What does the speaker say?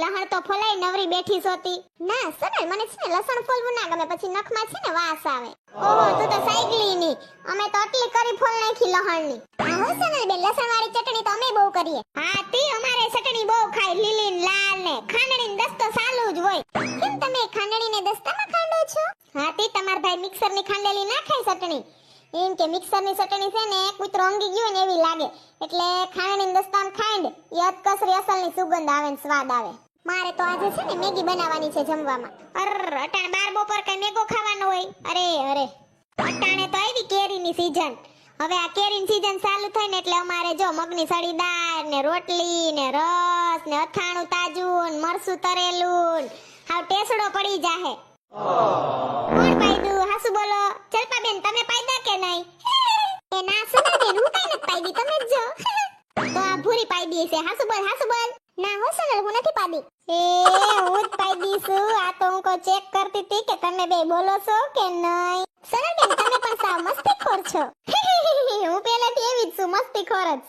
લહણ તો ફોલાઈ નવરી બેઠી સોતી. ના સનલ, મને છે ને લસણ ફોલવું ના ગમે, પછી નખમાં છે ને વાસ આવે. ઓહો, તું તો સાયકલી ની. અમે તો આટલી કરી ફોલ નાખી લહણની. હા હો સનલ બેન, લસણ વાળી ચટણી તો અમે બહુ કરીએ. હા તી અમારે ચટણી બહુ ખાય, લીલી ને લાલ ને ખાંડણી ને દસ્તો ચાલુ જ હોય. કેમ તમે ખાંડણી ને દસ્તામાં ખાંડો છો? હા તી તમાર ભાઈ મિક્સર ની ખાંડેલી ના ખાય ચટણી. એમ કે મિક્સર ની ચટણી છે ને કૂતરો અંગી ગયો ને એવી લાગે, એટલે ખાંડણી ને દસ્તામાં ખાંડ એ અતકસરી અસલની સુગંધ આવે ને સ્વાદ આવે. મારે તો આજે છે ને મેગી બનાવવાની છે જમવામાં. અટાણે બાર બપોર કઈ મેગો ખાવાનો હોય? અરે અટાણે તો આવી કેરીની સીઝન. હવે આ કેરીની સીઝન ચાલુ થાય ને એટલે અમારે જો મગની સળી દાળ ને રોટલી ને રસ ને અથાણું તાજું ને મરસું તરેલું હાવ ટેસડો પડી જાહે. કોણ પાયદું? હાસુ બોલો. ચલપા બેન તમે પાયદા કે નહીં? એ ના સુના બેન, હું કઈ નથી પાયદી, તમે જ જો. તો આ ભૂરી પાયદી છે. હાસુ બોલ, હાસુ બોલ. ના હો સનલ, હું નથી પાડી. હું જ પાયદી છું. આ તો હું કો ચેક કરતી હતી કે તમે બે બોલો છો કે નહીં. સનલ બેન તમે પણ સાવ મસ્તીખોર છો. હું પહેલાથી એવી જ છું, મસ્તીખોર જ.